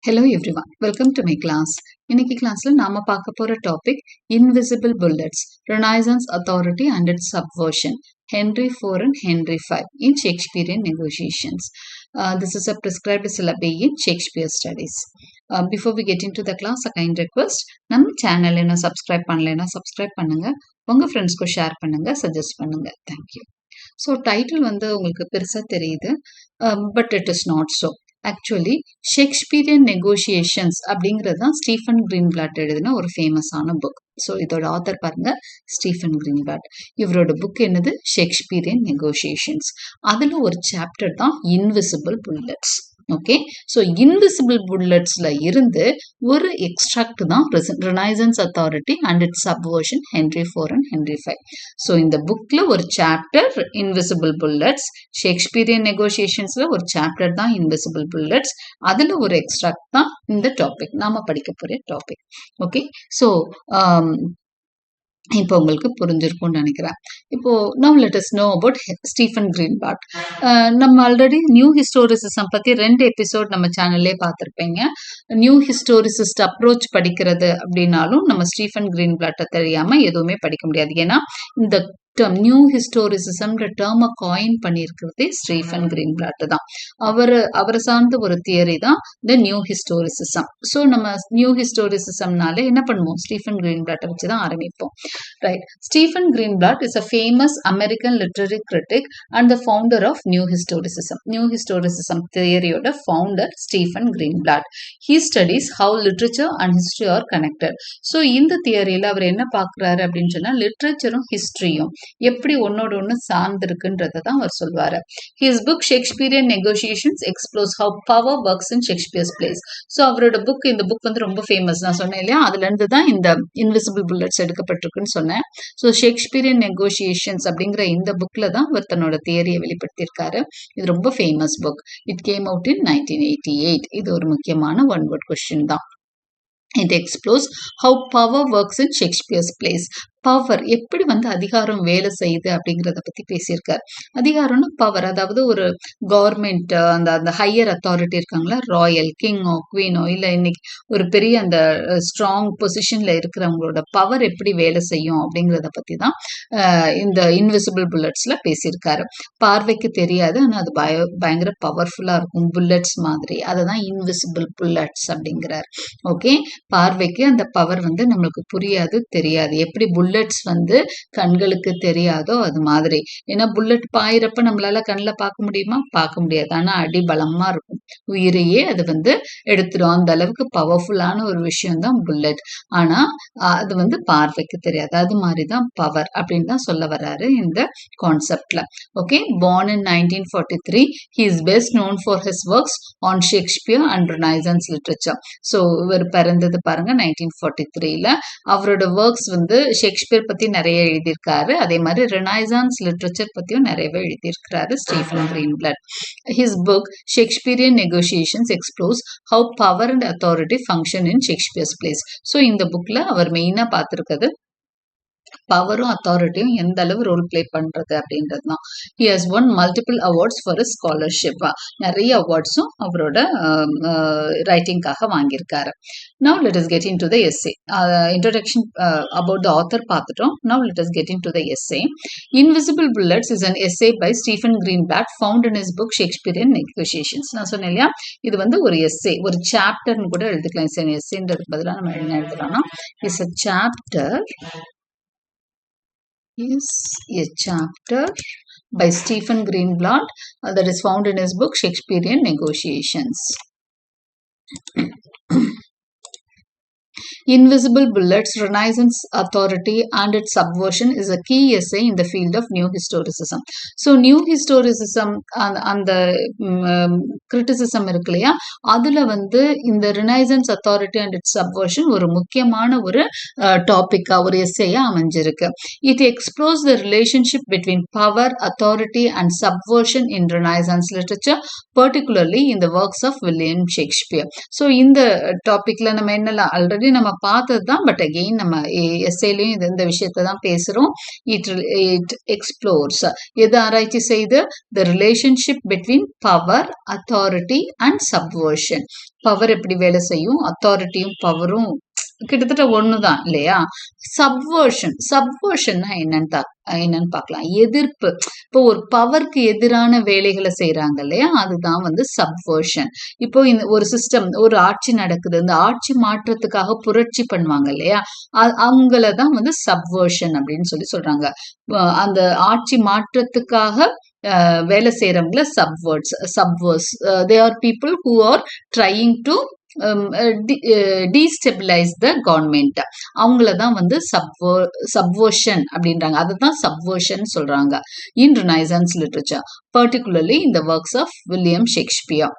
Hello everyone, welcome to my class. இன்னைக்கு கிளாஸ்ல நாம பார்க்க போற topic Invisible Bullets, Renaissance Authority and its Subversion, Henry IV and Henry V in Shakespearean Negotiations. This is a prescribed syllabi in Shakespeare Studies. Before we get into the class, a kind request, நம்ம channel என்ன subscribe பண்ணலைன்னா subscribe பண்ணுங்க, உங்க ஃப்ரெண்ட்ஸ்க்கு share பண்ணுங்க, suggest பண்ணுங்க. Thank you. So title வந்து உங்களுக்கு பெருசாக தெரியுது, but it is not so. Actually Shakespearean negotiations அப்படிங்கிறது தான் ஸ்டீஃபன் கிரீன்பிளாட் எழுதின ஒரு ஃபேமஸான புக். ஸோ இதோட ஆத்தர் பாருங்க, ஸ்டீஃபன் கிரீன்பிளாட். இவரோட புக் என்னது? Shakespearean negotiations. அதில் ஒரு சாப்டர் தான் invisible bullets. Okay, so invisible புல்லட்ஸ்ல இருந்து ஒரு எக்ஸ்ட்ராக்ட் தான் Renaissance authority and its subversion Henry IV and Henry V. So இந்த புக்ல ஒரு சாப்டர் இன்விசிபிள் புல்லட்ஸ், ஷேக்ஸ்பியரியன் நெகோசியேஷன்ஸ்ல ஒரு சாப்டர் தான் இன்விசிபிள் புல்லட்ஸ், அதுல ஒரு எக்ஸ்ட்ராக்ட் தான் இந்த டாபிக் நாம படிக்க போற டாபிக். ஓகே, ஸோ இப்போ உங்களுக்கு புரிஞ்சிருக்கும்னு நினைக்கிறேன். இப்போ now let us know about Stephen Greenblatt. நம்ம ஆல்ரெடி நியூ ஹிஸ்டோரிசிசம் பத்தி 2 எபிசோட் நம்ம சேனல்லே பார்த்துருப்பீங்க. நியூ ஹிஸ்டோரிசிஸ்ட் அப்ரோச் படிக்கிறது அப்படின்னாலும் நம்ம ஸ்டீஃபன் கிரீன்பிளாட்டை தெரியாம எதுவுமே படிக்க முடியாது. ஏன்னா இந்த டேர்ம் நியூ ஹிஸ்டோரிசிசம்ன்ற டேர்மை காயின் பண்ணியிருக்கிறதே ஸ்டீஃபன் கிரீன்பிளாட் தான். அவரை சார்ந்த ஒரு தியரி தான் இந்த நியூ ஹிஸ்டோரிசிசம். ஸோ நம்ம நியூ ஹிஸ்டோரிசிசம்னாலே என்ன பண்ணுவோம்? ஸ்டீஃபன் கிரீன்பிளாட்டை வச்சு தான் ஆரம்பிப்போம். Right. Stephen Greenblatt is a famous American literary critic and the founder of new historicism. New historicism தியரியோட founder Stephen Greenblatt. He studies how literature and history are connected. So இந்த தியரியில் அவர் என்ன பார்க்குறாரு அப்படின்னு சொன்னால், லிட்ரேச்சரும் ஹிஸ்டரியும் எப்படி ஒன்னோட ஒன்று சார்ந்திருக்குன்றதை தான் அவர் சொல்வாரு. His book Shakespearean negotiations explores how power works in Shakespeare's plays. So அவரோட புக், இந்த புக் வந்து ரொம்ப ஃபேமஸ். நான் சொன்னேன் இல்லையா, அதுல இருந்து தான் இந்த இன்விசிபிள் புல்லட்ஸ் எடுக்கப்பட்டிருக்குன்னு சொன்னேன். ஸோ ஷேக்ஸ்பியரியன் நெகோசியேஷன்ஸ் அப்படிங்கிற இந்த புக்ல தான் அவர் தன்னோட தியரியை வெளிப்படுத்தியிருக்காரு. இது ரொம்ப famous book. It came out in 1988. இது ஒரு முக்கியமான ஒன் வேர்ட் கொஸ்டின் தான். It explores how power works in Shakespeare's plays. Power எப்படி வந்து அதிகாரம் வேலை செய்யுது அப்படிங்கிறத பத்தி பேசியிருக்காரு. அதிகாரம்னா பவர், அதாவது ஒரு கவர்மெண்ட் அந்த ஹையர் அத்தாரிட்டி இருக்காங்களா, ராயல் கிங்கோ குவீனோ இல்ல இன்னைக்கு ஒரு பெரிய அந்த ஸ்ட்ராங் பொசிஷன்ல இருக்கிறவங்களோட பவர் எப்படி வேலை செய்யும் அப்படிங்கிறத பத்தி தான் இந்த இன்விசிபிள் புல்லட்ஸ்ல பேசியிருக்காரு. பார்வைக்கு தெரியாது, ஆனா அது பயங்கர பவர்ஃபுல்லா இருக்கும், புல்லட்ஸ் மாதிரி. அததான் இன்விசிபிள் புல்லட்ஸ் அப்படிங்கிறார். ஓகே, பார்வைக்கு அந்த பவர் வந்து நம்மளுக்கு புரியாது, தெரியாது. எப்படி புல்லட்ஸ் வந்து கண்களுக்கு தெரியாதோ அது மாதிரி. ஏன்னா புல்லட் பாயிரப்ப நம்மளால கண்ணில் பார்க்க முடியுமா? பார்க்க முடியாது. ஆனா அடி பலமா இருக்கும், உயிரையே அது வந்து எடுத்துரும். அந்த அளவுக்கு பவர்ஃபுல்லான ஒரு விஷயம் தான் புல்லட். ஆனா அது வந்து பார்வைக்கு தெரியாது. அது மாதிரிதான் பவர் அப்படின்னு தான் சொல்ல வர்றாரு இந்த கான்செப்ட்ல. Okay, born in 1943, he is best known for his works on Shakespeare and Renaissance literature. So இவர் பிறந்தது பாருங்க 1943ல. அவரோட ஒர்க்ஸ் வந்து ஷேக்ஸ்பியர் பத்தி நிறைய எழுதியிருக்காரு. அதே மாதிரி ரெனைசான்ஸ் லிட்ரேச்சர் பத்தியும் நிறையவே எழுதியிருக்கிறாரு Stephen Greenblatt. His book Shakespearean negotiations explores how power and authority function in Shakespeare's plays. So இந்த புக்ல அவர் மெயினா பார்த்திருக்கிறது பவரும் அத்தாரிட்டியும் எந்த அளவு ரோல் பிளே பண்றது அப்படின்றது தான். He has won multiple awards for his scholarship. நிறைய அவார்ட்ஸும் அவரோட ரைட்டிங்காக வாங்கியிருக்காரு. Now let us get into the essay. Introduction about the author பார்த்துட்டோம். Now let us get into the essay. Invisible bullets is an essay by Stephen Greenblatt found in his book Shakespearean negotiations. நான் சொன்னேன் இல்லையா, இது வந்து ஒரு essay, ஒரு சாப்டர்னு கூட எழுதிக்கலாம். எஸ்ஸேன்றதுக்கு பதிலாக நம்ம என்ன எழுதுறோம்னா, it's a chapter is a chapter by Stephen Greenblatt that is found in his book Shakespearean Negotiations. Invisible Bullets, Renaissance Authority and its Subversion is a key essay in the field of New Historicism. So New Historicism அந்த criticism இருக்கு இல்லையா, அதுல வந்து இந்த Renaissance Authority and its Subversion ஒரு முக்கியமான ஒரு டாபிக்கா, ஒரு எஸ்ஸேயா அமைஞ்சிருக்கு. It explores the relationship between power, authority and subversion in Renaissance literature, particularly in the works of William Shakespeare. So இந்த டாபிக்ல நம்ம என்னெல்லாம் ஆல்ரெடி நம்ம பார்த்தது தான், பட் அகெயின் நம்ம எஸ்ஏலையும் இந்த விஷயத்தை தான் பேசுறோம். இட் எக்ஸ்ப்ளோர்ஸ், எது ஆராய்ச்சி செய்து, the relationship between power, authority and subversion. Power எப்படி வேலை செய்யும், அத்தாரிட்டியும் பவரும் கிட்டத்தட்ட ஒண்ணுதான் இல்லையா? சப்வர்ஷன்னா என்னன்னு பார்க்கலாம். எதிர்ப்பு. இப்போ ஒரு பவருக்கு எதிரான வேலைகளை செய்யறாங்க இல்லையா, அதுதான் வந்து சப்வர்ஷன். இப்போ இந்த ஒரு சிஸ்டம், ஒரு ஆட்சி நடக்குது, இந்த ஆட்சி மாற்றத்துக்காக புரட்சி பண்ணுவாங்க இல்லையா, அவங்களதான் வந்து சப்வர்ஷன் அப்படின்னு சொல்றாங்க. அந்த ஆட்சி மாற்றத்துக்காக வேலை செய்யறவங்கள சப்வர்ஸ். They are people who are trying to destabilise the government. அவங்களதான் வந்து சப்வர்ஷன் அப்படின்றாங்க. அதுதான் சப்வர்ஷன் சொல்றாங்க in Renaissance literature, particularly in the works of William Shakespeare.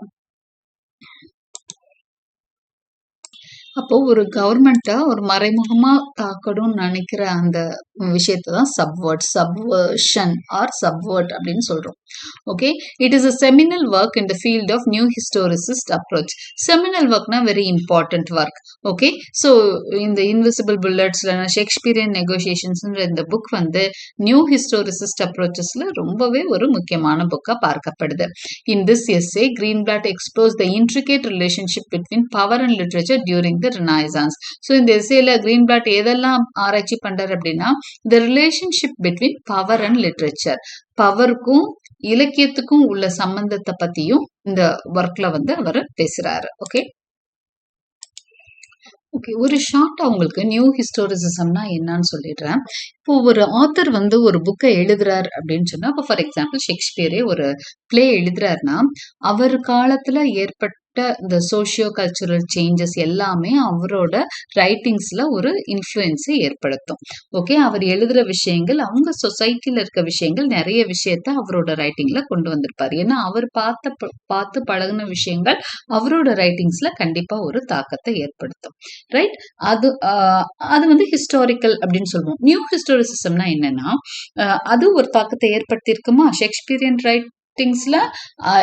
அப்போ ஒரு கவர்மெண்ட்டை ஒரு மறைமுகமா தாக்கணும்னு நினைக்கிற அந்த விஷயத்தான் சப்வர்ஷன் ஆர் சப்வர்ட் அப்படின்னு சொல்றோம். Okay, it is a seminal work in the field of new historicist approach. seminal workனா very important work. Okay, so இந்த இன்விசிபிள் புல்லட்ஸ்ல ஷேக்ஸ்பியரியன் நெகோசியேஷன்ஸ்ன்ற இந்த புக் வந்து நியூ ஹிஸ்டோரிசிஸ்ட் அப்ரோச்சஸ்ல ரொம்பவே ஒரு முக்கியமான புக்கா பார்க்கப்படுது. In this essay, Greenblatt explores the intricate relationship between power and literature during the Renaissance. So இந்த எஸ்ஏல கிரீன்பேட் எதெல்லாம் ஆராய்ச்சி பண்றாரு அப்படின்னா, the relationship between power and literature, பவருக்கும் இலக்கியத்துக்கும் உள்ள சம்பந்தத்தை பத்தியும் இந்த ஒர்க்ல வந்து அவர் பேசுறாரு. ஓகே, ஒரு ஷார்ட்டா உங்களுக்கு நியூ ஹிஸ்டோரிசிசம்னா என்னன்னு சொல்லிடுறேன். இப்போ ஒரு ஆத்தர் வந்து ஒரு புக்கை எழுதுறாரு அப்படின்னு சொன்னா, இப்போ ஃபார் எக்ஸாம்பிள் ஷேக்ஸ்பியரே ஒரு பிளே எழுதுறாருன்னா, அவர் காலத்துல ஏற்பட்ட இந்த சோஷியோ கல்ச்சுரல் சேஞ்சஸ் எல்லாமே அவரோட ரைட்டிங்ஸ்ல ஒரு இன்ஃப்ளூயன்ஸை ஏற்படுத்தும். ஓகே, அவர் எழுதுற விஷயங்கள், அவங்க சொசைட்டில இருக்க விஷயங்கள், நிறைய விஷயத்த அவரோட ரைட்டிங்ல கொண்டு வந்திருப்பாரு. ஏன்னா அவர் பார்த்து பழகின விஷயங்கள் அவரோட ரைட்டிங்ஸ்ல கண்டிப்பா ஒரு தாக்கத்தை ஏற்படுத்தும். ரைட், அது வந்து ஹிஸ்டாரிக்கல் அப்படின்னு சொல்லுவோம். நியூ ஹிஸ்டோரிசிசம்னா என்னன்னா, அது ஒரு தாக்கத்தை ஏற்படுத்தி இருக்குமா, ஷேக்ஸ்பியரியன் ரைட்டிங்ஸ்ல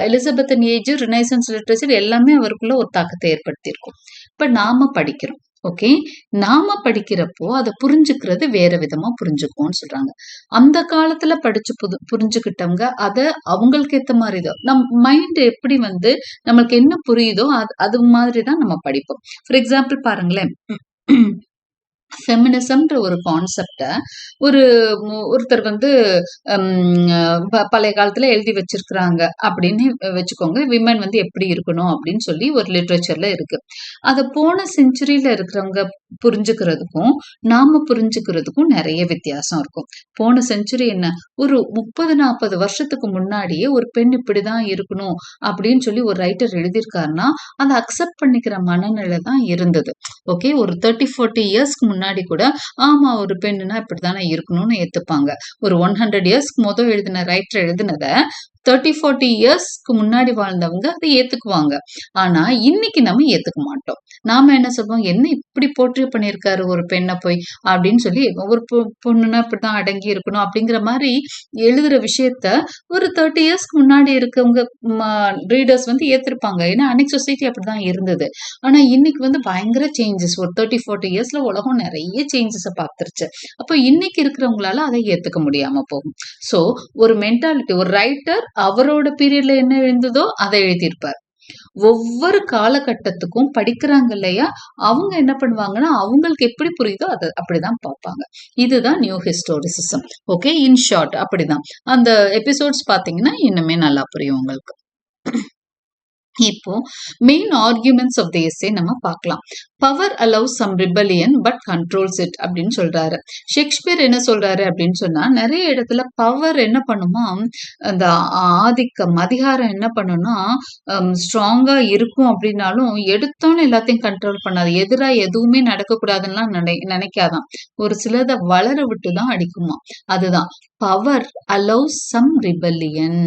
எலிசபெத்தன் ஏஜ், ரினைசன்ஸ் லிட்ரேச்சர் எல்லாமே அவருக்குள்ள ஒரு தாக்கத்தை ஏற்படுத்தி இருக்கும். இப்ப நாம படிக்கிறோம். ஓகே, நாம படிக்கிறப்போ அதை புரிஞ்சுக்கிறது வேற விதமா புரிஞ்சுக்குவோம்னு சொல்றாங்க. அந்த காலத்துல படிச்சு புரிஞ்சுக்கிட்டவங்க அதை அவங்களுக்கு ஏத்த மாதிரிதான், நம் மைண்ட் எப்படி வந்து நம்மளுக்கு என்ன புரியுதோ அது மாதிரிதான் நம்ம படிப்போம். ஃபார் எக்ஸாம்பிள் பாருங்களேன், ஃபெமினிசம்ன்ற ஒரு கான்செப்ட ஒருத்தர் வந்து பழைய காலத்துல எழுதி வச்சிருக்கிறாங்க அப்படின்னு வச்சுக்கோங்க. விமன் வந்து எப்படி இருக்கணும் அப்படின்னு சொல்லி ஒரு லிட்ரேச்சர்ல இருக்கு. அத போன செஞ்சுரியில இருக்கிறவங்க புரிஞ்சுக்கிறதுக்கும் நாம புரிஞ்சுக்கிறதுக்கும் நிறைய வித்தியாசம் இருக்கும். போன செஞ்சுரி என்ன, ஒரு 30-40 வருஷத்துக்கு முன்னாடியே ஒரு பெண் இப்படிதான் இருக்கணும் அப்படின்னு சொல்லி ஒரு ரைட்டர் எழுதியிருக்காருன்னா அதை அக்செப்ட் பண்ணிக்கிற மனநிலை தான் இருந்தது. ஓகே, ஒரு 30-40 இயர்ஸ்க்கு முன்னாடி கூட ஆமா ஒரு பெண்ணுனா இப்படித்தானே இருக்கணும்னு ஏத்துப்பாங்க. ஒரு 100 இயர்ஸ்க்கு முதல் எழுதின ரைட்டர் எழுதினத 30-40 இயர்ஸ்க்கு முன்னாடி வாழ்ந்தவங்க அதை ஏத்துக்குவாங்க. ஆனா இன்னைக்கு நம்ம ஏத்துக்க மாட்டோம். நாம என்ன சொல்றோம், என்ன இப்படி போர்ட்ரே பண்ணியிருக்காரு ஒரு பெண்ணை போய் அப்படின்னு சொல்லி, ஒரு பொண்ணுன்னா இப்படிதான் அடங்கி இருக்கணும் அப்படிங்கிற மாதிரி எழுதுற விஷயத்த ஒரு 30 இயர்ஸ்க்கு முன்னாடி இருக்கவங்க ரீடர்ஸ் வந்து ஏத்திருப்பாங்க. ஏன்னா அன்னைக்கு சொசைட்டி அப்படிதான் இருந்தது. ஆனா இன்னைக்கு வந்து பயங்கர சேஞ்சஸ். ஒரு 30-40 இயர்ஸ்ல உலகம் நிறைய சேஞ்சஸை பார்த்துருச்சு. அப்போ இன்னைக்கு இருக்கிறவங்களால அதை ஏத்துக்க முடியாம போகும். சோ ஒரு மென்டாலிட்டி, ஒரு ரைட்டர் அவரோட பீரியட்ல என்ன எழுந்ததோ அதை எழுதியிருப்பார். ஒவ்வொரு காலகட்டத்துக்கும் படிக்கிறாங்க இல்லையா, அவங்க என்ன பண்ணுவாங்கன்னா அவங்களுக்கு எப்படி புரியுதோ அதை அப்படிதான் பார்ப்பாங்க. இதுதான் new historicism. Okay, in short அப்படிதான். அந்த எபிசோட்ஸ் பாத்தீங்கன்னா இன்னுமே நல்லா புரியும் உங்களுக்கு. இப்போ main arguments of the essay நம்ம பார்க்கலாம். Power allows some rebellion but controls it அப்படின்னு சொல்றாரு. ஷேக்ஸ்பியர் என்ன சொல்றாரு அப்படின்னு சொன்னா, நிறைய இடத்துல பவர் என்ன பண்ணுமா, அந்த ஆதிக்கம் அதிகாரம் என்ன பண்ணும்னா ஸ்ட்ராங்கா இருக்கும் அப்படின்னாலும் எடுத்தோன்னு எல்லாத்தையும் கண்ட்ரோல் பண்ணாது. எதிரா எதுவுமே நடக்கக்கூடாதுன்னா நினைக்காதான். ஒரு சிலதை வளர விட்டுதான் அடிக்குமா. அதுதான் power allows some rebellion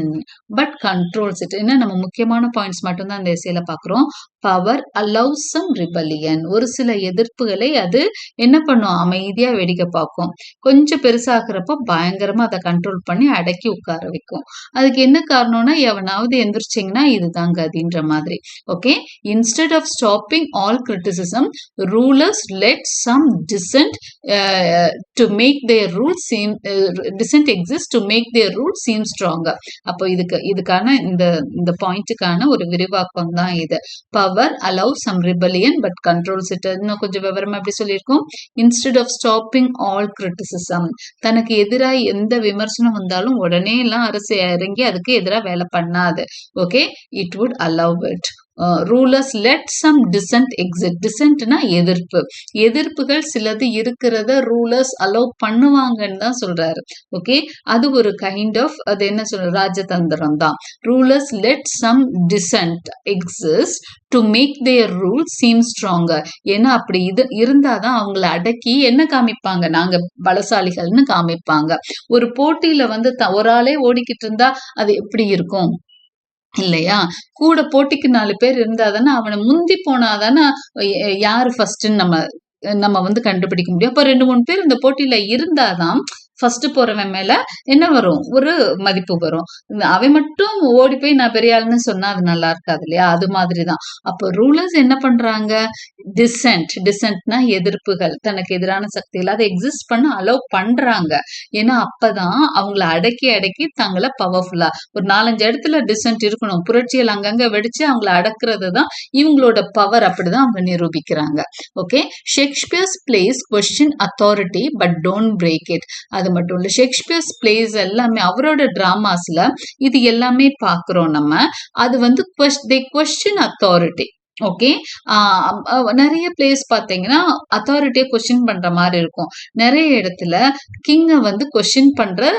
but controls it. என்ன நம்ம முக்கியமான பாயிண்ட்ஸ் மட்டும்தான் இந்த எஸ்ஸேல பாக்குறோம். பவர் அலோவ்ஸ் சம் ரிபல்லியன், ஒரு சில எதிர்ப்புகளை அது என்ன பண்ணும், அமைதியா வேடிக்கை பார்க்கும். கொஞ்சம் பெருசாகிறப்ப பயங்கரமா அதை கண்ட்ரோல் பண்ணி அடக்கி உட்கார வைக்கும். அதுக்கு என்ன காரணம்னா, எவனாவது எந்திரிச்சிங்கன்னா இதுதான் கதின்ற மாதிரி. Okay, instead of stopping all criticism, rulers let some dissent to make their rules seem dissent exists to make their rules seem stronger. அப்போ இதுக்கான இந்த பாயிண்ட்டுக்கான ஒரு விரிவாக்கம் தான் இது. Power allows some rebellion but controls it. இன்னும் கொஞ்சம் விவரமா எப்படி சொல்லியிருக்கோம், instead of stopping all criticism, தனக்கு எதிராக எந்த விமர்சனம் வந்தாலும் உடனே எல்லாம் அரசு இறங்கி அதுக்கு எதிராக வேலை பண்ணாது. Okay, it would allow it. Rulers let some dissent exist. டிசன்ட்னா எதிர்ப்பு. எதிர்ப்புகள் சிலது இருக்கிறத ரூலர்ஸ் அலோவ் பண்ணுவாங்கன்னு தான் சொல்றாரு. ஓகே, அது ஒரு கைண்ட் ஆஃப், அது என்ன சொல்ற, ராஜதந்திரம் தான். Rulers let some dissent exist to make their rule seem stronger. ஏன்னா அப்படி இது இருந்தாதான் அவங்கள அடக்கி என்ன காமிப்பாங்க, நாங்க பலசாலிகள்னு காமிப்பாங்க. ஒரு போட்டியில வந்து ஒரு ஆளே ஓடிக்கிட்டு இருந்தா அது எப்படி இருக்கும் இல்லையா? கூட போட்டிக்கு 4 பேர் இருந்தாதானே அவனை முந்தி போனாதானே யாரு ஃபர்ஸ்ட்ன்னு நம்ம வந்து கண்டுபிடிக்க முடியும். அப்ப 2-3 பேர் இந்த போட்டியில இருந்தாதான் ஃபர்ஸ்ட் போறவன் மேல என்ன வரும், ஒரு மதிப்பு வரும். அவன் மட்டும் ஓடி போய் நான் பெரிய ஆளுன்னு சொன்னா அது நல்லா இருக்காது இல்லையா? அது மாதிரிதான். அப்போ ரூலர்ஸ் என்ன பண்றாங்க, டிசன்ட்னா எதிர்ப்புகள், தனக்கு எதிரான சக்திகள் அதை எக்ஸிஸ்ட் பண்ண அலோவ் பண்றாங்க. ஏன்னா அப்பதான் அவங்கள அடக்கி தங்களை பவர்ஃபுல்லா, ஒரு 4-5 இடத்துல டிசன்ட் இருக்கணும், புரட்சிகள் அங்கங்க வெடிச்சு அவங்கள அடக்குறது தான் இவங்களோட பவர். அப்படிதான் அவங்க நிரூபிக்கிறாங்க. Okay, Shakespeare's plays question authority but don't break it. அது மட்டும் இல்ல, ஷேக்ஸ்பியர்ஸ் பிளேஸ் எல்லாமே அவரோட டிராமாஸ்ல இது எல்லாமே பாக்குறோம் நம்ம. அது வந்து they question authority. ஓகே, நிறைய பிளேஸ் பாத்தீங்கன்னா அத்தாரிட்டியை கொஸ்டின் பண்ற மாதிரி இருக்கும். நிறைய இடத்துல கிங்க வந்து கொஸ்டின் பண்ற,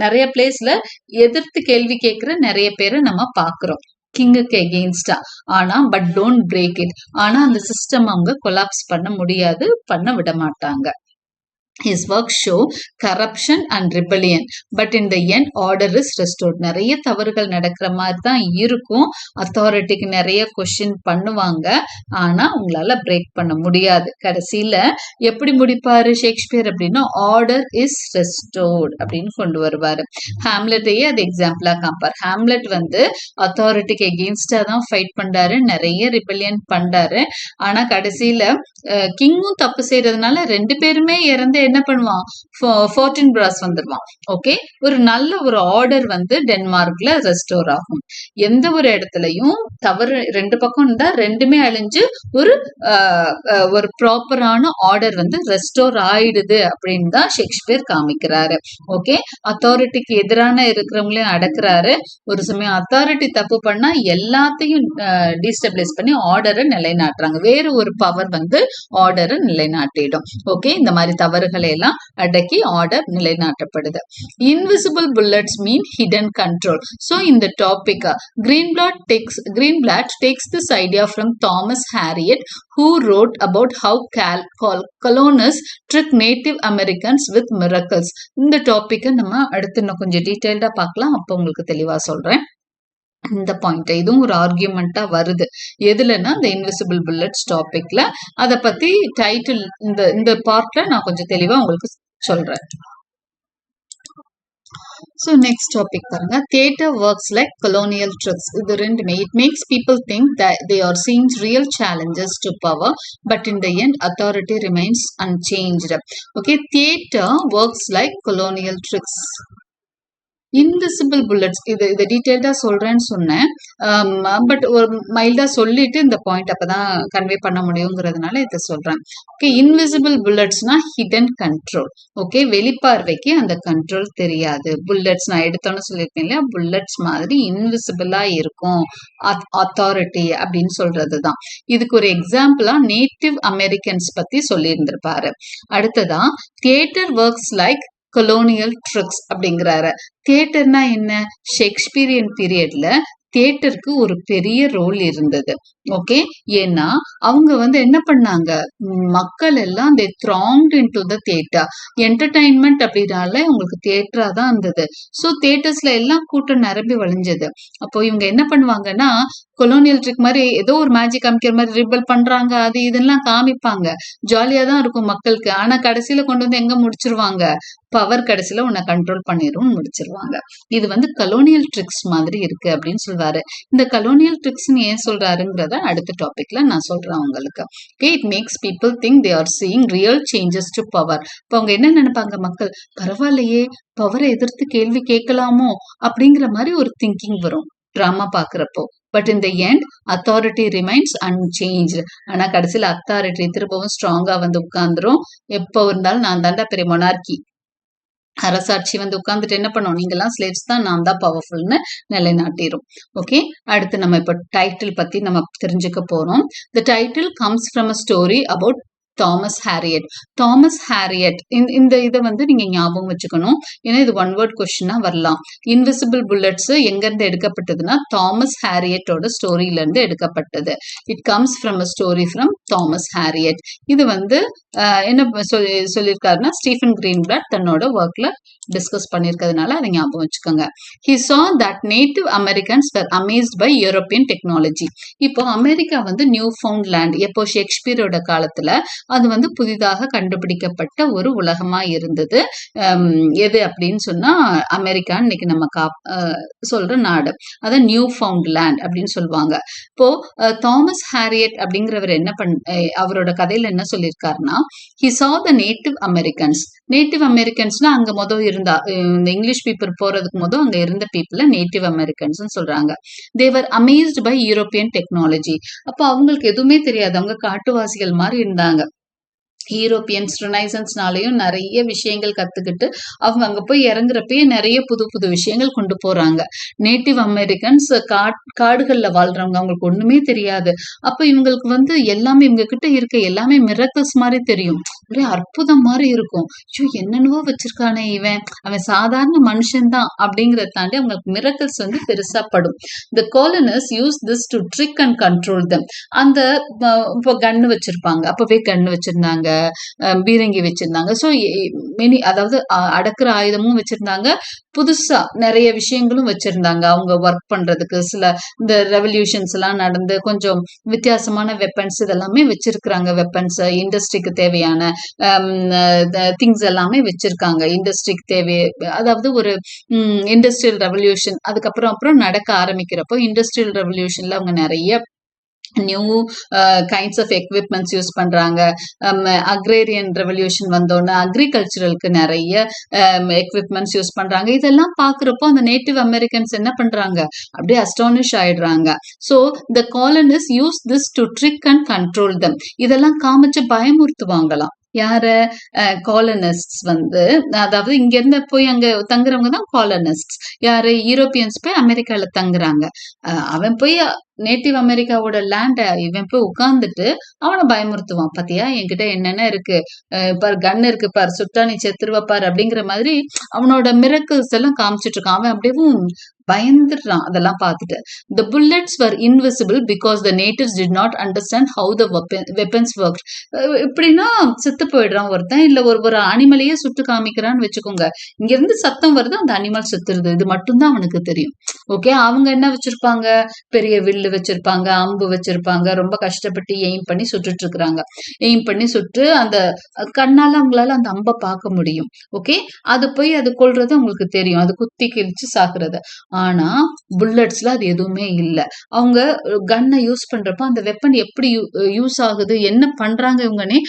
நிறைய பிளேஸ்ல எதிர்த்து கேள்வி கேட்கிற நிறைய பேரை நம்ம பாக்குறோம் கிங்குக்கு எகெயின்ஸ்டா. ஆனா பட் டோன்ட் பிரேக் இட். ஆனா அந்த சிஸ்டம் அவங்க கொலாப்ஸ் பண்ண முடியாது, பண்ண விட மாட்டாங்க. His works show corruption and rebellion, but in the end order is restored. நிறைய தவறுகள் நடக்கிற மாதிரி தான் இருக்கும். அத்தாரிட்டிக்கு நிறைய கொஸ்டின் பண்ணுவாங்க, ஆனா உங்களால பிரேக் பண்ண முடியாது. கடைசியில எப்படி முடிப்பாரு ஷேக்ஸ்பியர் அப்படின்னா, ஆர்டர் இஸ் ரெஸ்டோர்ட் அப்படின்னு கொண்டு வருவாரு. ஹாம்லெட்டையே அது எக்ஸாம்பிளா காப்பார். ஹாம்லெட் வந்து அத்தாரிட்டிக்கு எகெயின்ஸ்டா தான் ஃபைட் பண்றாரு, நிறைய ரிபெல்லியன் பண்றாரு. ஆனா கடைசியில கிங்கும் தப்பு செய்யறதுனால 2 பேருமே இறந்து என்ன பண்ணுவான், ஃபோர்டின்பிராஸ் வந்துடுவான். ஓகே, ஒரு நல்ல ஒரு ஆர்டர் வந்து டென்மார்க்ல ரெஸ்டோர் ஆகும். எந்த ஒரு இடத்துலயும் தவறு 2 பக்கம் இருந்தா 2மே அழிஞ்சு ஒரு ப்ராப்பரான ஆர்டர் வந்து ரெஸ்டோர் ஆயிடுது அப்படின்னு தான் ஷேக்ஸ்பியர் காமிக்கிறாரு. ஓகே, அத்தாரிட்டிக்கு எதிரான இருக்கிறவங்களையும் அடக்குறாரு. ஒரு சமயம் அத்தாரிட்டி தப்பு பண்ணா எல்லாத்தையும் டீஸ்டபிளைஸ் பண்ணி ஆர்டரை நிலைநாட்டுறாங்க. வேறு ஒரு பவர் வந்து ஆர்டரை நிலைநாட்டிடும். ஓகே, இந்த மாதிரி தவறுகளை எல்லாம் அடக்கி ஆர்டர் நிலைநாட்டப்படுது. இன்விசிபிள் புல்லட்ஸ் மீன் ஹிடன் கண்ட்ரோல். ஸோ இந்த topic Greenblatt takes this idea from Thomas Harriot, who wrote about how colonists trick Native Americans with miracles. இந்த டாபிக்கை நம்ம அடுத்து இன்னும் கொஞ்சம் டீட்டெயில்டா பார்க்கலாம். அப்போ உங்களுக்கு தெளிவா சொல்றேன் இந்த பாயிண்ட். இதுவும் ஒரு ஆர்கியூமெண்டா வருது. எதுலன்னா இந்த இன்விசிபிள் புல்லட்ஸ் டாபிக்ல. அதை பத்தி டைட்டில் இந்த பார்ட்ல நான் கொஞ்சம் தெளிவா உங்களுக்கு சொல்றேன். So next topic பாருங்க, theater works like colonial tricks. இது ரெண்டுமே, it makes people think that they are seeing real challenges to power, but in the end authority remains unchanged. Okay, theater works like colonial tricks. Invisible bullets, இது டீட்டெயில்டா சொல்றேன்னு சொன்னேன், but ஒரு மைல்டா சொல்லிட்டு இந்த point அப்பதான் convey பண்ண முடியுங்கிறதுனால இதை சொல்றேன். ஓகே, இன்விசிபிள் புல்லட்ஸ்னா ஹிடன் கண்ட்ரோல். ஓகே, வெளிப்பார்வைக்கு அந்த கண்ட்ரோல் தெரியாது. புல்லட்ஸ் நான் எடுத்தோன்னு சொல்லியிருக்கேன் இல்லையா, புல்லட்ஸ் மாதிரி இன்விசிபிளா இருக்கும் அத்தாரிட்டி அப்படின்னு சொல்றதுதான். இதுக்கு ஒரு எக்ஸாம்பிளா நேட்டிவ் அமெரிக்கன்ஸ் பத்தி சொல்லியிருந்திருப்பாரு. அடுத்ததா theatre works like colonial tricks அப்படிங்கிறாரு. தியேட்டர்னா என்ன, ஷேக்ஸ்பியரியன் பீரியட்ல தியேட்டருக்கு ஒரு பெரிய ரோல் இருந்தது. ஓகே, ஏன்னா அவங்க வந்து என்ன பண்ணாங்க, மக்கள் எல்லாம் தே thronged into the theater. Entertainment அப்படின்னால உங்களுக்கு தியேட்டரா தான் இருந்தது. ஸோ தியேட்டர்ஸ்ல எல்லாம் கூட்டம் நிரம்பி வழிஞ்சது. அப்போ இவங்க என்ன பண்ணுவாங்கன்னா, கொலோனியல் ட்ரிக் மாதிரி ஏதோ ஒரு மேஜிக் காமிக்கிற மாதிரி ரிபல் பண்றாங்க, அது இதெல்லாம் காமிப்பாங்க. ஜாலியா தான் இருக்கும் மக்களுக்கு. ஆனா கடைசியில கொண்டு வந்து எங்க முடிச்சிருவாங்க, பவர் கடைசியில உன்னை கண்ட்ரோல் பண்ணிரும் முடிச்சிருவாங்க. இது வந்து கலோனியல் ட்ரிக்ஸ் மாதிரி இருக்கு அப்படின்னு சொல்றாரு. இந்த கலோனியல் ட்ரிக்ஸ்ன்னு ஏன் சொல்றாருங்கிறத அடுத்த டாபிக்ல நான் சொல்றேன் உங்களுக்கு. Okay, it makes people think they are seeing real changes to power. இப்போ அவங்க என்ன நினைப்பாங்க, மக்கள் பரவாயில்லையே, பவரை எதிர்த்து கேள்வி கேட்கலாமோ அப்படிங்கிற மாதிரி ஒரு திங்கிங் வரும் டிராமா பாக்குறப்போ. But in the end authority remains unchanged. ஆனா கடைசியில அத்தாரிட்டி திரும்பவும் ஸ்ட்ராங்கா வந்து உட்கார்ந்துரும். எப்போ இருந்தாலும் நான் தாண்டா பெரிய மொனார்கி, அரசாட்சி வந்து உட்கார்ந்துட்டு என்ன பண்ணும், நீங்கெல்லாம் ஸ்லேவ்ஸ் தான், நான் தான் பவர்ஃபுல்னு நிலைநாட்டிரும். ஓகே, அடுத்து நம்ம இப்போ டைட்டில் பத்தி நம்ம தெரிஞ்சுக்க போறோம். The title comes from a story about Thomas Harriet. Thomas Harriet இந்த இதை வந்து நீங்க ஞாபகம் வச்சுக்கணும். ஏன்னா இது ஒன் வேர்ட் கொஸ்டினா வரலாம். இன்விசிபிள் புல்லட்ஸ் எங்க இருந்து எடுக்கப்பட்டதுன்னா தாமஸ் ஹாரியட்டோட ஸ்டோரியில இருந்து எடுக்கப்பட்டது. It comes from a story from Thomas Harriet. இது வந்து என்ன சொல்லியிருக்காருன்னா, ஸ்டீஃபன் கிரீன்பிளாட் தன்னோட ஒர்க்ல டிஸ்கஸ் பண்ணியிருக்கிறதுனால அதை ஞாபகம் வச்சுக்கோங்க. He saw that native Americans were amazed by European technology. இப்போ அமெரிக்கா வந்து நியூ ஃபவுண்ட் லேண்ட், எப்போ ஷேக்ஸ்பியரோட காலத்துல அது வந்து புதிதாக கண்டுபிடிக்கப்பட்ட ஒரு உலகமா இருந்தது. எது அப்படின்னு சொன்னா அமெரிக்கான்னு இன்னைக்கு நம்ம சொல்ற நாடு, அதான் நியூ ஃபவுண்ட் லேண்ட் அப்படின்னு சொல்லுவாங்க. இப்போ தாமஸ் ஹாரியட் அப்படிங்கிறவர் என்ன அவரோட கதையில என்ன சொல்லியிருக்காருன்னா, he saw the native Americans. Native அமெரிக்கன்ஸ்னா அங்க மொதல் இருந்தா, இந்த இங்கிலீஷ் பீப்புள் போறதுக்கு மொதல் அங்க இருந்த பீப்புள நேட்டிவ் அமெரிக்கன்ஸ் சொல்றாங்க. தேவர் அமேஸ்ட் பை யூரோப்பியன் டெக்னாலஜி. அப்ப அவங்களுக்கு எதுவுமே தெரியாது, அவங்க காட்டுவாசிகள் மாதிரி இருந்தாங்க. யூரோப்பியன்ஸ் ரினைசன்ஸ்னாலையும் நிறைய விஷயங்கள் கத்துக்கிட்டு அவங்க அங்க போய் இறங்குறப்பயே நிறைய புது புது விஷயங்கள் கொண்டு போறாங்க. நேட்டிவ் அமெரிக்கன்ஸ் காடுகள்ல வாழ்றவங்க, அவங்களுக்கு ஒண்ணுமே தெரியாது. அப்ப இவங்களுக்கு வந்து எல்லாமே இவங்க கிட்ட இருக்க எல்லாமே மிரக்கல்ஸ் மாதிரி தெரியும், ஒரே அற்புதம் மாதிரி இருக்கும். ஐயோ என்னென்னவோ வச்சிருக்கானே இவன், அவன் சாதாரண மனுஷன்தான் அப்படிங்கறத தாண்டி அவங்களுக்கு மிரக்கல்ஸ் வந்து பெருசா படும். The colonists use this to trick and control them. அந்த இப்போ கன்னு வச்சிருப்பாங்க, அப்பவே கன்னு வச்சிருந்தாங்க, பீரங்கி வச்சிருந்தாங்க. ஸோ மெனி, அதாவது அடக்குற ஆயுதமும் வச்சிருந்தாங்க, புதுசா நிறைய விஷயங்களும் வச்சிருந்தாங்க அவங்க ஒர்க் பண்றதுக்கு. சில இந்த ரெவல்யூஷன்ஸ் எல்லாம் நடந்து கொஞ்சம் வித்தியாசமான வெப்பன்ஸ் இதெல்லாமே வச்சிருக்கிறாங்க. வெப்பன்ஸ், இண்டஸ்ட்ரிக்கு தேவையான திங்ஸ் எல்லாமே வச்சிருக்காங்க. இண்டஸ்ட்ரிக்கு தேவை, அதாவது ஒரு இண்டஸ்ட்ரியல் ரெவல்யூஷன் அதுக்கப்புறம் நடக்க ஆரம்பிக்கிறப்போ இண்டஸ்ட்ரியல் ரெவல்யூஷன்ல அவங்க நிறைய new kinds of equipments use பண்றாங்க. அக்ரேரியன் ரெவல்யூஷன் வந்தோடனே அக்ரிகல்ச்சரலுக்கு நிறைய எக்யூப்மெண்ட்ஸ் யூஸ் பண்றாங்க. இதெல்லாம் பாக்குறப்போ அந்த நேட்டிவ் அமெரிக்கன்ஸ் என்ன பண்றாங்க, அப்படியே அஸ்டானிஷ் ஆயிடுறாங்க. So the colonists use this to trick and control them. இதெல்லாம் காமிச்சு பயமுறுத்துவாங்களாம். யார, காலனிஸ்ட் வந்து, அதாவது இங்க இருந்து போய் அங்க தங்குறவங்க தான் காலனிஸ்ட். யாரு, யூரோப்பியன்ஸ் போய் அமெரிக்கால தங்குறாங்க. அவன் போய் நேட்டிவ் அமெரிக்காவோட லேண்ட இவன் போய் உட்கார்ந்துட்டு அவனை பயமுறுத்துவான். பாத்தியா என்கிட்ட என்னென்ன இருக்கு பாரு, கன் இருக்கு பாரு, சுட்டா நீ செத்துருவ பாரு அப்படிங்கிற மாதிரி அவனோட மிரக்கல்ஸ் எல்லாம் காமிச்சிட்டு இருக்கான். அவன் அப்படியே பயந்துடுறான் அதெல்லாம் பார்த்துட்டு. The bullets were invisible because the natives did not understand how the weapons worked. இப்படின்னா செத்து போயிடுறான் ஒருத்தன், இல்ல ஒரு அனிமலையே சுட்டு காமிக்கிறான்னு வச்சுக்கோங்க, இங்க இருந்து சத்தம் வருது, அந்த அனிமல் செத்துருது, இது மட்டும்தான் அவனுக்கு தெரியும். ஓகே, அவங்க என்ன வச்சிருப்பாங்க, பெரிய வில்லு வச்சிருப்பாங்க, அம்பு வச்சிருப்பாங்க, ரொம்ப கஷ்டப்பட்டு எய்ம் பண்ணி சுட்டுட்டு இருக்கிறாங்க. எய்ம் பண்ணி சுட்டு அந்த கண்ணால அவங்களால அந்த அம்பை பார்க்க முடியும். ஓகே, அது போய் அது கொல்றது அவங்களுக்கு தெரியும், அது குத்தி கிழிச்சு சாக்குறது. ஆனா புல்லட்ஸ்ல அது எதுவுமே இல்லை. அவங்க கன்னை யூஸ் பண்றப்ப அந்த வெப்பன் எப்படி யூஸ் ஆகுது, என்ன பண்றாங்க இவங்கன்னே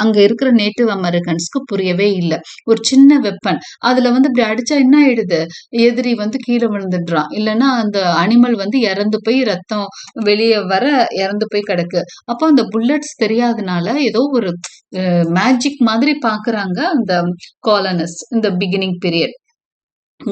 அங்க இருக்கிற நேட்டிவ் அமெரிக்கன்ஸ்க்கு புரியவே இல்லை. ஒரு சின்ன வெப்பன், அதுல வந்து இப்படி அடிச்சா என்ன ஆயிடுது, எதிரி வந்து கீழே விழுந்துடுறான், இல்லைன்னா அந்த அனிமல் வந்து இறந்து போய் ரத்தம் வெளியே வர இறந்து போய் கிடக்கு. அப்போ அந்த புல்லட்ஸ் தெரியாதனால ஏதோ ஒரு மேஜிக் மாதிரி பாக்குறாங்க அந்த காலனிஸ்ட் இந்த beginning period.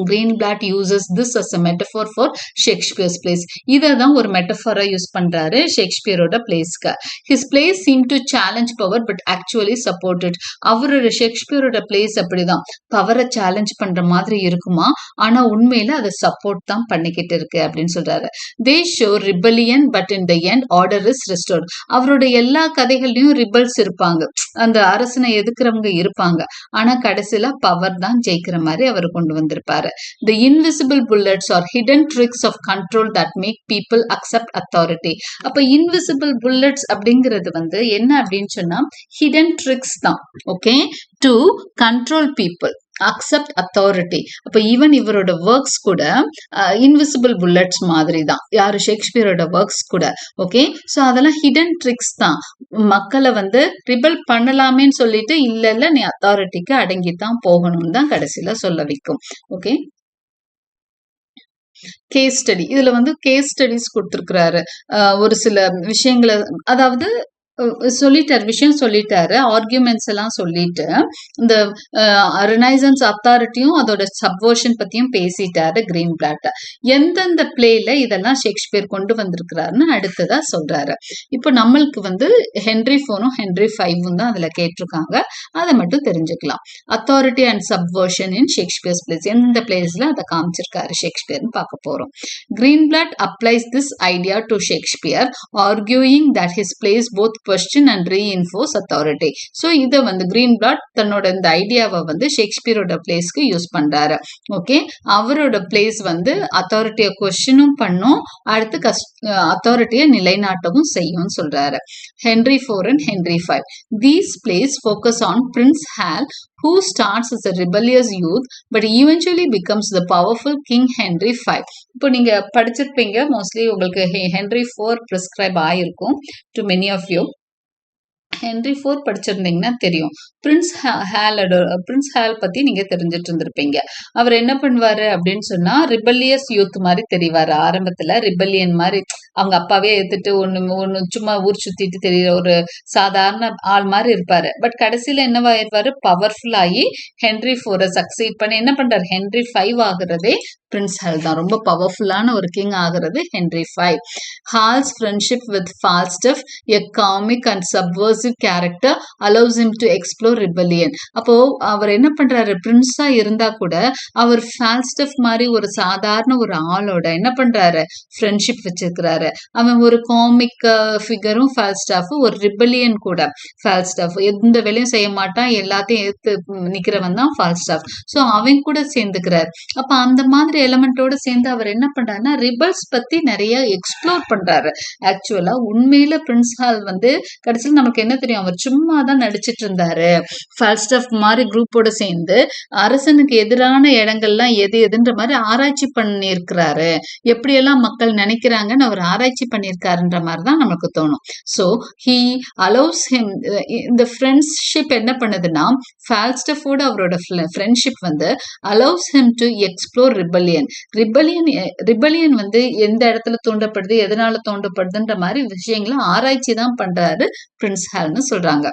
Greenblatt uses this as a metaphor for Shakespeare's plays. இதை தான் ஒரு மெட்டஃபரா யூஸ் பண்றாரு ஷேக்ஸ்பியரோட பிளேஸ்க்கு. His plays seem to challenge power but actually support it. அவரோட ஷேக்ஸ்பியரோட பிளேஸ் அப்படிதான், பவரை சேலஞ்ச் பண்ற மாதிரி இருக்குமா, ஆனா உண்மையில அதை சப்போர்ட் தான் பண்ணிக்கிட்டு இருக்கு அப்படின்னு சொல்றாரு. They show rebellion but in the end order is restored. அவரோட எல்லா கதைகள்லயும் ரிபல்ஸ் இருப்பாங்க, அந்த அரசனை எதிர்க்கிறவங்க இருப்பாங்க, ஆனா கடைசியில பவர் தான் ஜெயிக்கிற மாதிரி அவர் கொண்டு வந்திருப்பாரு. The invisible bullets are hidden tricks of control that make people accept authority. அப்ப invisible bullets அப்படிங்கிறது வந்து என்ன அப்படின்னு சொன்னா hidden tricks தான், okay, to control people, accept authority. அப்ப ஈவன் இவரோட ஒர்க்ஸ் கூட இன்விசிபிள் புல்லட்ஸ் மாதிரி தான், யாரு ஷேக்ஸ்பியரோட ஒர்க்ஸ் கூட, ஓகே. ஸோ அதெல்லாம் ஹிடன் ட்ரிக்ஸ் தான், மக்களை வந்து ரிபல் பண்ணலாமேன்னு சொல்லிட்டு இல்ல நீ அத்தாரிட்டிக்கு அடங்கித்தான் போகணும்னு தான் கடைசியில சொல்ல வைக்கும், ஓகே. கேஸ் ஸ்டடி, இதுல வந்து கேஸ் ஸ்டடிஸ் கொடுத்துருக்கிறாரு, ஒரு சில விஷயங்களை, அதாவது சொல்லிட்டாரு, விஷயம் சொல்லிட்டாரு, ஆர்கியூமெண்ட்ஸ் எல்லாம் சொல்லிட்டு இந்த ரினைசன்ஸ் அத்தாரிட்டியும் அதோட சப்வர்ஷன் பத்தியும் பேசிட்டாரு கிரீன்பிளாட். எந்தெந்த பிளேல இதெல்லாம் ஷேக்ஸ்பியர் கொண்டு வந்திருக்கிறாருன்னு அடுத்ததா சொல்றாரு. இப்போ நம்மளுக்கு வந்து ஹென்ரி ஃபோரும் ஹென்ரி ஃபைவும் தான் அதுல கேட்டிருக்காங்க, அதை மட்டும் தெரிஞ்சுக்கலாம். Authority and subversion in Shakespeare's plays, எந்த பிளேஸ்ல அதை காமிச்சிருக்காரு ஷேக்ஸ்பியர்னு பார்க்க போறோம். Greenblatt applies this idea to Shakespeare, arguing that his plays both question and reinforce authority. So இத வந்து கிரீன்பிளாட் தன்னோட இந்த ஐடியாவை வந்து ஷேக்ஸ்பியரோட பிளேஸ்க்கு யூஸ் பண்றாரு, ஓகே. அவரோட பிளேஸ் வந்து அத்தாரிட்டியை கொஸ்டினும் பண்ணும், அடுத்து அத்தாரிட்டியை நிலைநாட்டவும் செய்யும் சொல்றாரு. Henry four and Henry five, these plays focus on Prince Hal, who starts as a rebellious youth but eventually becomes the powerful King Henry V. இப்போ நீங்க படிச்சிருப்பீங்க, மோஸ்ட்லி உங்களுக்கு ஹென்ரி ஃபோர் பிரிஸ்கிரைப் ஆயிருக்கும் to many of you. Henry four படிச்சிருந்தீங்கன்னா தெரியும், Prince hall பத்தி நீங்க தெரிஞ்சிட்டு இருந்திருப்பீங்க. அவர் என்ன பண்ணுவாரு அப்படின்னு சொன்னா ரிபல்லியஸ் யூத் மாதிரி தெரிவாரு. ஆரம்பத்துல ரிபல்லியன் மாதிரி, அவங்க அப்பாவே எடுத்துட்டு ஒண்ணு சும்மா ஊர் சுத்திட்டு தெரியுற ஒரு சாதாரண ஆள் மாதிரி இருப்பாரு. பட் கடைசியில என்னவாயிருவாரு, பவர்ஃபுல் ஆகி ஹென்ரி ஃபோரை சக்சீட் பண்ணி என்ன பண்றாரு, ஹென்ரி ஃபைவ் ஆகுறதே பிரின்ஸ் ஹால் தான். ரொம்ப பவர்ஃபுல்லான ஒரு கிங் ஆகுறது Henry five. Hal's friendship with Falstaff, a comic and subversive character, allows him to explore rebellion. அப்போ அவர் என்ன பண்றாரு, பிரின்ஸா இருந்தா கூட அவர் ஃபால்ஸ்டஃப் மாதிரி ஒரு சாதாரண ஒரு ஆளோட என்ன பண்றாரு, ஃப்ரெண்ட்ஷிப் வச்சிருக்கிறாரு. அவன் ஒரு காமிக் ஃபிகரும் ஃபால்ஸ்டாஃப், ஒரு ரிபல்லியன் கூட ஃபால்ஸ்டாஃப், எந்த வேலையும் செய்ய மாட்டான், எல்லாத்தையும் எடுத்து நிக்கிறவன் தான் ஃபால்ஸ்டாஃப். ஸோ அவன் கூட சேர்ந்துக்கிறார். அப்ப அந்த மாதிரி எலமெண்டோட சேர்ந்து அவர் என்ன பண்றாருன்னா ரிபல்ஸ் பத்தி நிறைய எக்ஸ்ப்ளோர் பண்றாரு. ஆக்சுவலா உண்மையில பிரின்ஸ் ஹால் வந்து கடைசியில் நமக்கு என்ன தெரியும், அவர் சும்மா தான் நடிச்சிட்டு இருந்தாரு. ஃபால்ஸ்டாஃப் மாதிரி குரூப்போட சேர்ந்து அரசனுக்கு எதிரான இடங்கள்லாம் எதுன்ற மாதிரி ஆராய்ச்சி பண்ணியிருக்கிறாரு. எப்படியெல்லாம் மக்கள் நினைக்கிறாங்கன்னு அவர் ஆராய்ச்சி பண்ணியிருக்காருன்ற மாதிரி தான் நமக்கு தோணும். ஸோ ஹி அலோவ்ஸ் ஹிம், இந்த ஃப்ரெண்ட்ஷிப் என்ன பண்ணுதுன்னா ஃபால்ஸ்டாஃபோட அவரோட ஃப்ரெண்ட்ஷிப் வந்து allows him to explore rebellion. Rebellion வந்து எந்த இடத்துல தூண்டப்படுது, எதனால தூண்டப்படுதுன்ற மாதிரி விஷயங்களை ஆராய்ச்சி தான் பண்றாரு பிரின்ஸ் ஹால்னு சொல்றாங்க.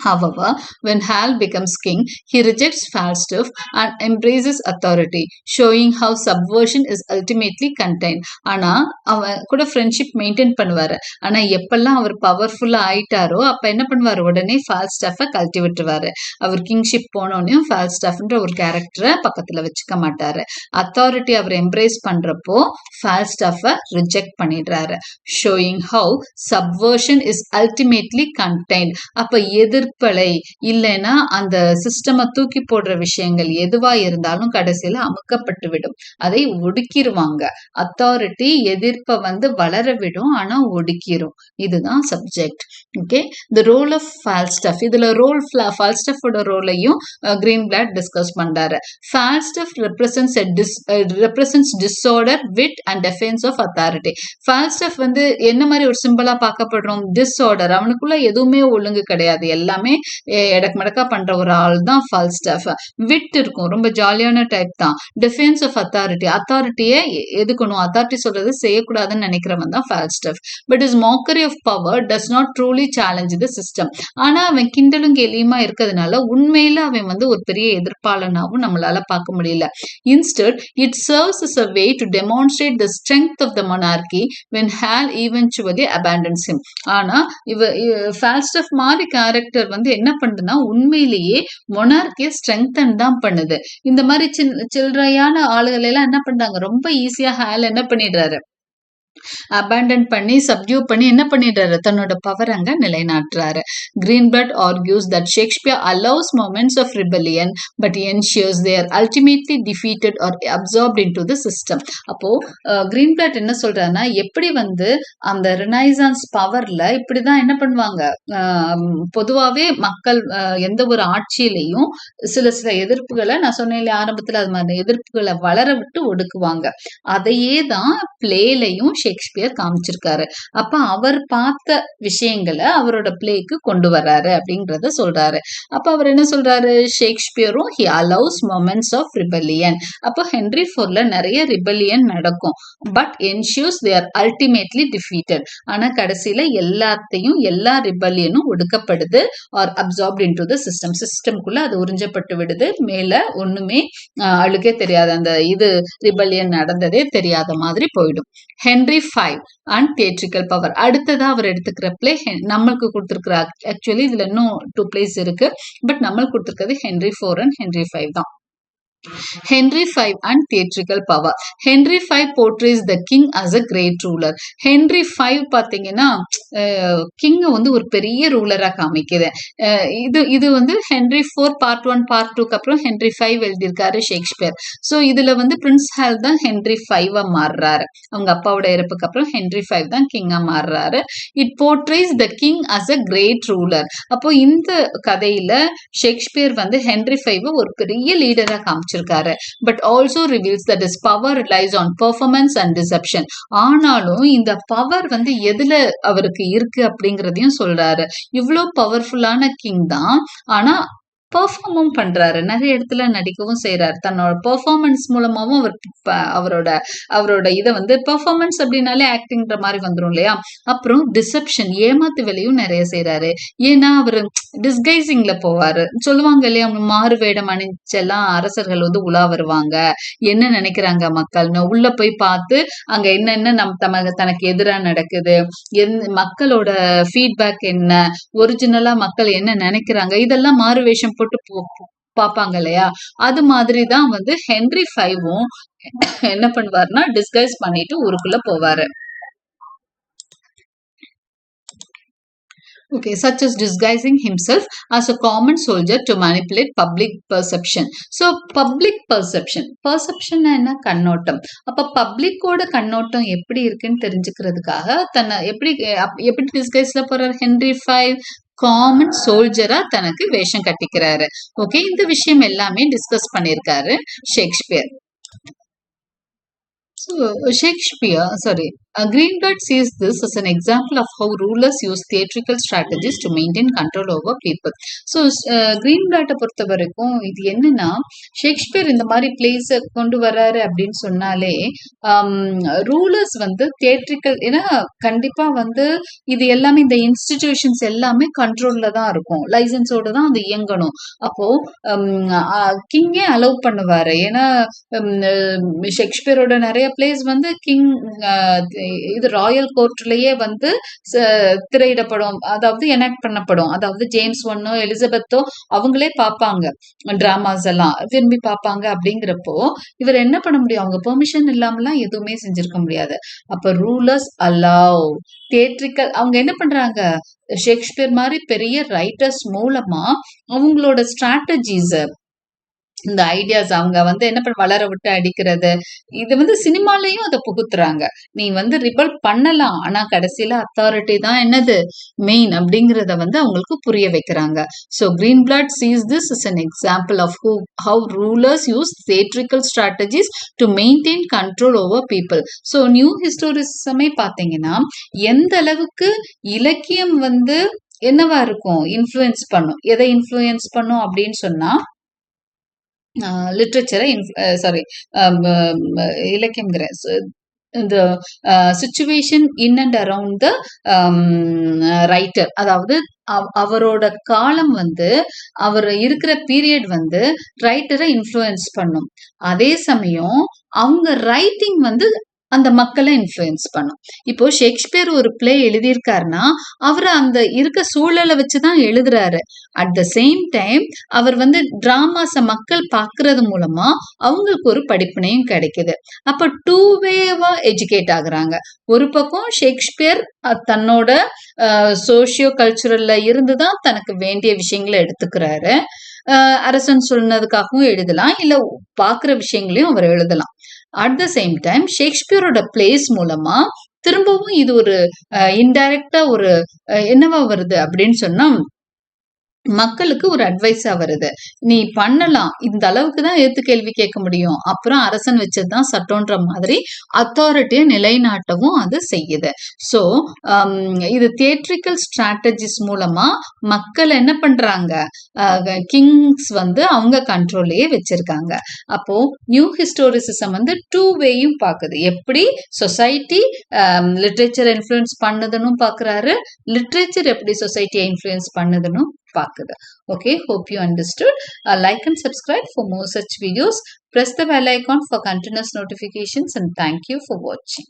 However, when Hal becomes king, he rejects Falstaff and embraces authority, showing how subversion is ultimately contained. ஆனா அவன் கூட ஃப்ரெண்ட்ஷிப் மெயின்டைன் பண்ணுவாரு. ஆனா எப்பெல்லாம் அவர் பவர்ஃபுல்லா ஆயிட்டாரோ அப்ப என்ன பண்ணுவாரு, உடனே ஃபால்ஸ்டாஃபை கழட்டி விட்டுருவாரு. அவர் கிங்ஷிப் போனோடனையும் ஃபால்ஸ்டாஃப்ன்ற ஒரு கேரக்டரை பக்கத்துல வச்சுக்க மாட்டாரு. அத்தாரிட்டி அவர் எம்ப்ரேஸ் பண்றப்போ ஃபால்ஸ்டாஃபை ரிஜெக்ட் பண்ணிடுறாரு. Showing how subversion is ultimately contained. அப்ப எதிர்ப்பலை இல்லைன்னா அந்த சிஸ்டமை தூக்கி போடுற விஷயங்கள் எதுவா இருந்தாலும் கடைசியில அமுக்கப்பட்டு விடும், அதை ஒடுக்கிடுவாங்க. அத்தாரிட்டி எதிர்ப்பை வந்து வளர விடும், ஆனா ஒடுக்கிரும். இதுதான் subject, okay. The role of Falstaff, இதுல ஃபால்ஸ்டாஃபோட ரோலையும் கிரீன்பிளாட் டிஸ்கஸ் பண்றாரு. Falstaff represents disorder, wit and defiance of authority. ஃபால்ஸ்டாஃப் வந்து என்ன மாதிரி ஒரு சிம்பிளா பார்க்கப்படுறோம், டிஸார்டர், அவனுக்குள்ள எதுவுமே ஒழுங்கு கிடையாது, எல்லாமே எல்லாமே எடக்கு மடக்கா பண்ற ஒரு ஆள் தான் ஃபால்ஸ்டாஃப். விட் இருக்கும், ரொம்ப ஜாலியான டைப் தான். டிஃபென்ஸ் ஆஃப் அத்தாரிட்டியை எதுக்கணும், அத்தாரிட்டி சொல்றது செய்யக்கூடாதுன்னு நினைக்கிறவன் தான் Falstaff. But is mockery of power does not truly challenge the system. ஆனா அவன் கிண்டலும் கேலியுமா இருக்கிறதுனால உண்மையில அவன் வந்து ஒரு பெரிய எதிர்ப்பாளனாவும் நம்மளால பார்க்க முடியல. Instead it serves as a way to demonstrate the strength of the monarchy when Hal eventually abandons him. ஆனா ஃபால்ஸ்டாஃப் மாதிரி கேரக்டர் வந்து என்ன பண்ணுதுன்னா உண்மையிலேயே மொனார்கிய ஸ்ட்ரெங்தன் தான் பண்ணுது. இந்த மாதிரி சில்லறையான ஆளுகளை எல்லாம் என்ன பண்றாங்க, ரொம்ப ஈஸியா ஹால் என்ன பண்ணிடுறாரு, அபேண்டன் பண்ணி சப்டியூ பண்ணி என்ன பண்ணிடுறாரு, தன்னோட பவர் அங்க நிலைநாட்டுறாரு. Greenblatt argues that Shakespeare allows moments of rebellion but ensures they are ultimately defeated or absorbed into the system. அப்போ Greenblatt என்ன சொல்றாருன்னா, எப்படி வந்து அந்த ரெனைசான்ஸ் பவர்ல இப்படிதான் என்ன பண்ணுவாங்க, பொதுவாவே மக்கள் எந்த ஒரு ஆட்சியிலையும் சில எதிர்ப்புகளை, நான் சொன்னேன் ஆரம்பத்துல அது மாதிரி எதிர்ப்புகளை வளர விட்டு ஒடுக்குவாங்க. அதையே தான் பிளேலையும் ஷேக்ஸ்பியர் காமிச்சிருக்காரு. அப்ப அவர் பார்த்த விஷயங்களை அவரோட பிளேக்கு கொண்டு வர்றாரு அப்படிங்கறத சொல்றாரு. அப்ப அவர் என்ன சொல்றாரு, ஷேக்ஸ்பியரும் he allows moments of rebellion. அப்போ ஹென்ரி IV நிறைய ரிபெல்லியன் நடக்கும், but ensures they are ultimately defeated. ஆனா கடைசியில எல்லா ரிபெல்லியனும் ஒடுக்கப்படுது or absorbed into the system. சிஸ்டம்குள்ள அது உறிஞ்சப்பட்டு விடுது, மேல ஒண்ணுமே அழுக்கே தெரியாது, அந்த இது ரிபெல்லியன் நடந்ததே தெரியாத மாதிரி போயிடும். Henry V and theatrical power. அடுத்ததா அவர் எடுத்துக்கிற பிளே நம்மளுக்கு கொடுத்துருக்கிற, ஆக்சுவலி இதுல இன்னும் 2 பிளேஸ் இருக்கு, பட் நம்மளுக்கு கொடுத்துருக்கிறது Henry IV and Henry V தான். Henry V and theatrical power. Henry V portrays the king as a great ruler. Henry V பாத்தீங்கன்னா கிங்க வந்து ஒரு பெரிய ரூலரா காமிக்குது. இது வந்து ஹென்ரி IV பார்ட் 1 பார்ட் 2க்கு அப்புறம் ஹென்ரி V எழுதியிருக்காரு ஷேக்ஸ்பியர். ஸோ இதுல வந்து பிரின்ஸ் ஹால் தான் ஹென்ரி V மாறுறாரு. அவங்க அப்பாவோட இறப்புக்கு அப்புறம் ஹென்ரி V தான் கிங்கா மாறுறாரு. It portrays the king as a great ruler. அப்போ இந்த கதையில ஷேக்ஸ்பியர் வந்து ஹென்ரி V ஒரு பெரிய லீடரா காமிச்சு, but also reveals that his power relies on performance and deception. ஆனாலும் இந்த பவர் வந்து எதுல அவருக்கு இருக்கு அப்படிங்கறதையும் சொல்றாரு. இவ்வளோ பவர்ஃபுல்லான கிங் தான், ஆனா பெர்ஃபார்மும் பண்றாரு, நிறைய இடத்துல நடிக்கவும் செய்யறாரு. தன்னோட பெர்ஃபார்மன்ஸ் மூலமாவும் அவரோட இதை வந்து, பெர்ஃபார்மன்ஸ் அப்படின்னாலே ஆக்டிங்ன்ற மாதிரி வந்துடும் இல்லையா. அப்புறம் டிசெப்ஷன், ஏமாத்து வேலையும் நிறைய செய்யறாரு. ஏன்னா அவரு டிஸ்கைசிங்ல போவாரு, சொல்லுவாங்க இல்லையா, மாறு வேடம் அணிச்செல்லாம் அரசர்கள் வந்து உலா வருவாங்க, என்ன நினைக்கிறாங்க மக்கள்னு உள்ள போய் பார்த்து அங்க என்னென்ன தனக்கு எதிரா நடக்குது, மக்களோட ஃபீட்பேக் என்ன, ஒரிஜினலா மக்கள் என்ன நினைக்கிறாங்க, இதெல்லாம் மாறு வேஷம் போட்டு பாப்பாங்க இல்லையா. அது மாதிரிதான் வந்து ஹென்ரி V என்ன பண்ணுவாருன்னா டிஸ்கைஸ் பண்ணிட்டு ஊருக்குள்ள போவாரு. Okay, such as disguising himself as a common soldier to manipulate public perception. So public perception என்ன, கண்ணோட்டம். அப்ப பப்ளிக்கோட கண்ணோட்டம் எப்படி இருக்குன்னு தெரிஞ்சுக்கிறதுக்காக தன்னை எப்படி டிஸ்கைஸ்ல போறாரு ஹென்ரி V, காமன் சோல்ஜரா தனக்கு வேஷம் கட்டிக்கிறாரு. ஓகே, இந்த விஷயம் எல்லாமே டிஸ்கஸ் பண்ணிருக்காரு Shakespeare. Greenblatt sees this as an example of how rulers use theatrical strategies to maintain control over people. So Greenblatt பொறுத்த வரைக்கும் இது என்னன்னா, ஷேக்ஸ்பியர் இந்த மாதிரி பிளேஸ் கொண்டு வர்றாரு அப்படின்னு சொன்னாலே ரூலர்ஸ் வந்து தியேட்ரிக்கல், ஏன்னா கண்டிப்பா வந்து இது எல்லாமே இந்த இன்ஸ்டிடியூஷன்ஸ் எல்லாமே கண்ட்ரோல்ல தான் இருக்கும், லைசன்ஸோட தான் அது இயங்கணும். அப்போ கிங்கே அலோவ் பண்ணுவாரு. ஏன்னா ஷேக்ஸ்பியரோட நிறைய பிளேஸ் வந்து கிங் இது ராயல் கோர்ட்லயே வந்து திரையிடப்படும், அதாவது எனாக்ட் பண்ணப்படும். அதாவது ஜேம்ஸ் I எலிசபெத்தோ அவங்களே பார்ப்பாங்க, டிராமாஸ் எல்லாம் விரும்பி பார்ப்பாங்க. அப்படிங்கிறப்போ இவர் என்ன பண்ண முடியும், அவங்க பெர்மிஷன் இல்லாமலாம் எதுவுமே செஞ்சிருக்க முடியாது. அப்ப ரூலர்ஸ் அலோவ் தியேட்ரிக்கல், அவங்க என்ன பண்றாங்க, ஷேக்ஸ்பியர் மாதிரி பெரிய ரைட்டர்ஸ் மூலமா அவங்களோட ஸ்ட்ராட்டஜிஸ், இந்த ஐடியாஸ் அவங்க வந்து என்ன வளர விட்டு அடிக்கிறது, இது வந்து சினிமாலையும் அதை புகுத்துறாங்க. நீ வந்து ரிபல் பண்ணலாம், ஆனா கடைசியில அத்தாரிட்டி தான் என்னது மெயின் அப்படிங்கறத வந்து அவங்களுக்கு புரிய வைக்கிறாங்க. So Greenblatt sees this as an example of how rulers use theatrical strategies to maintain control over people. So new ஹிஸ்டோரிசமே பாத்தீங்கன்னா எந்த அளவுக்கு இலக்கியம் வந்து என்னவா இருக்கும்? இன்ஃப்ளூயன்ஸ் பண்ணும். எதை இன்ஃப்ளூயன்ஸ் பண்ணும் அப்படின்னு சொன்னா, லிட்ரேச்சரை சாரி இலக்கியம்ங்கிறேன். இந்த situation in and around the writer. அதாவது அவரோட காலம் வந்து அவர் இருக்கிற பீரியட் வந்து ரைட்டரை இன்ஃப்ளூயன்ஸ் பண்ணும். அதே சமயம் அவங்க ரைட்டிங் வந்து அந்த மக்களை இன்ஃப்ளூயன்ஸ் பண்ணும். இப்போ ஷேக்ஸ்பியர் ஒரு பிளே எழுதியிருக்காருன்னா அவர் அந்த இருக்க சூழலை வச்சுதான் எழுதுறாரு. அட் த சேம் டைம் அவர் வந்து டிராமாஸ மக்கள் பார்க்கறது மூலமா அவங்களுக்கு ஒரு படிப்பினையும் கிடைக்குது. அப்ப டூ வேவா எஜுகேட் ஆகுறாங்க. ஒரு பக்கம் ஷேக்ஸ்பியர் தன்னோட சோசியோ கல்ச்சுரல்ல இருந்துதான் தனக்கு வேண்டிய விஷயங்களை எடுத்துக்கிறாரு. அரசன் சொன்னதுக்காகவும் எழுதலாம், இல்ல பாக்குற விஷயங்களையும் அவர் எழுதலாம். அட் த சேம் டைம் ஷேக்ஸ்பியரோட பிளேஸ் மூலமா திரும்பவும் இது ஒரு இன்டைரக்டா ஒரு என்னவா வருது அப்படின்னு சொன்னா, மக்களுக்கு ஒரு அட்வைஸா வருது. நீ பண்ணலாம், இந்த அளவுக்கு தான் எதிர்த்து கேள்வி கேட்க முடியும், அப்புறம் அரசன் வச்சதுதான் சட்டம்ன்ற மாதிரி அத்தாரிட்டியை நிலைநாட்டவும் அது செய்யுது. ஸோ இது தியேட்ரிக்கல் ஸ்ட்ராட்டஜிஸ் மூலமா மக்கள் என்ன பண்றாங்க, கிங்ஸ் வந்து அவங்க கண்ட்ரோல்லையே வச்சிருக்காங்க. அப்போ நியூ ஹிஸ்டோரிசிசம் வந்து டூ வேயும் பார்க்குது. எப்படி சொசைட்டி லிட்ரேச்சர் இன்ஃப்ளூயன்ஸ் பண்ணுதுன்னு பார்க்குறாரு, லிட்ரேச்சர் எப்படி சொசைட்டியை இன்ஃப்ளூயன்ஸ் பண்ணுதுன்னு பார்க்குது. Okay, hope you understood. Like and subscribe for more such videos. Press the bell icon for continuous notifications, and thank you for watching.